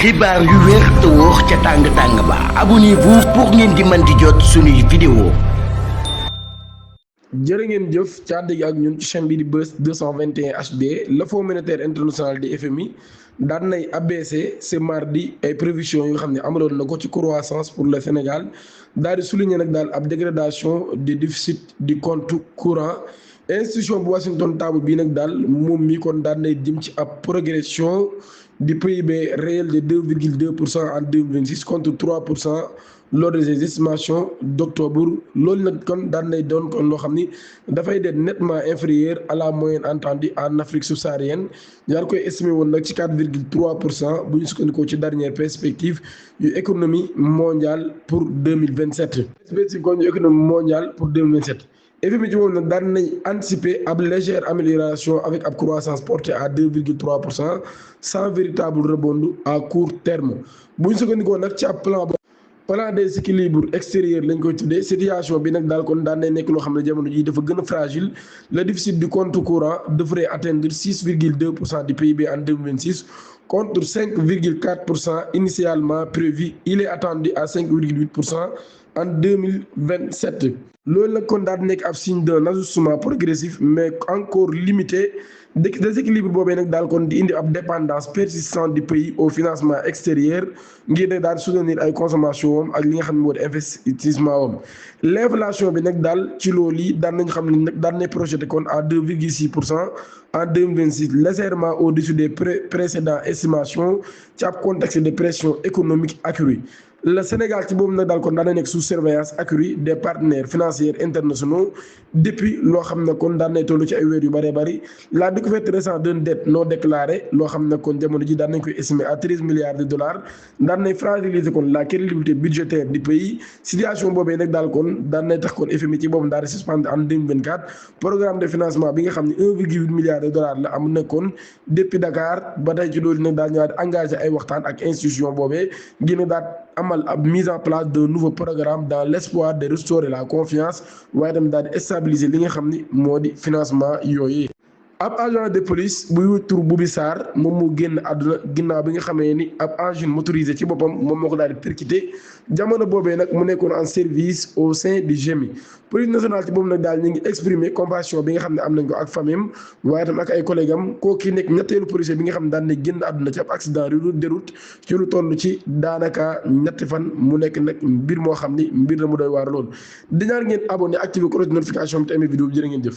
xibaar yu wér te wóor ca tàng ba abonnez-vous pour ngeen di mën di jot suñuy vidéo. jërë ngeen jëf ci ànd gi ak ñun ci chaîne bi di Buzz 221 HD le Fonds monétaire international di FMI daan nay abaissé ce mardi ay prévisions yoo xam ne amaloon na ko ci croissance pour le Sénégal daal di souligner nag daal ab dégradation du déficit du compte courant. Institution bu Washington table bii nag daal moom mi kon daan nay jëm ci ab progression du PIB réel de 2,2% en 2026 contre 3% lors des estimations d'octobre loolu nag kon daan nay doon kon loo xam ni dafay de nettement inférieur à la moyenne entendue en Afrique subsaharienne ñaar koy estimé woon nag ci 4,3% bu ñu sukkandikoo ci dernière perspective yu économie mondiale pour 2027. perspective kon yu économie mondiale pour 2027. FMI ci moom nag daan nañ anticiper ab légère amélioration avec ab croissance portée à 2,3% sans véritable rebond à court terme bu ñu sukkandikoo nag ci ab plan des équilibres extérieurs lañ koy tuddee situation bi nag daal kon daan nay nekk loo xam ne jamono jii dafa gën a fragile le déficit du compte courant devrait atteindre 6,2% du PIB en 2026 contre 5,4% initialement prévu. Il est attendu à 5,8% en 2027. loolu nag kon daal nekk ab signe d'un ajustement progressif mais encore limité déséquilibre boobee nag daal kon di indi ab dépendance persistante du pays au financement extérieur ngir ne daal soutenir ay consommation am ak li nga xam ne moo di investissement am. L'inflation bi nag daal ci loolu yi daan nañ xam ne nag daan nañ projeté kon à 2,6% en 2026 légèrement au-dessus des précédentes estimations ci ab contexte de pression économique accrue. Le Sénégal ci boobu nag daal kon daan na nekk sous surveillance accrue des partenaires financiers internationaux depuis loo xam ne kon daan nay toll ci ay weer yu bëree bëri la découverte récente d'une dette non déclarée loo xam ne kon jamono ji daan nañ koy estimer à 13 milliards de dollars daan nay fragiliser kon la crédibilité budgétaire du pays. Situation boobee nag daal kon daan nay tax kon FMI ci boobu daal di suspendre en 2024 programme de financement bi nga xam ne 1,8 milliard de dollars la am nekkoon depuis Dakar ba tey ci loolu nag daal ñëwaat engagé ay waxtaan ak institution boobee ngir daal amal ab mise en place d'un nouveau programme dans l'espoir de restaurer la confiance waaye tamit daal di stabiliser li nga xam ni moo di financement yooyu. ab agent de police buy tur Boubi Sarr moom moo génn àdduna ginnaaw bi nga xamee ni ab engine motorisé ci boppam moom moo ko daal di percuté jamono boobee nag mu nekkoon en service au sein du GMI. police nationale ci boobu nag daal ñu ngi exprimer compassion bi nga xam ne am nañ ko ak famille am waaye tam ak ay collègues am kooku nekk ñetteelu policier bi nga xam ne daan na génn àdduna ci ab accident de route ci lu toll ci daanaka ñetti fan mu nekk nag mbir moo xam ni mbir la mu doy waar lool di ñaan ngeen abonné activé cloche de notification bi te amee vidéo bi jërë ngeen jëf.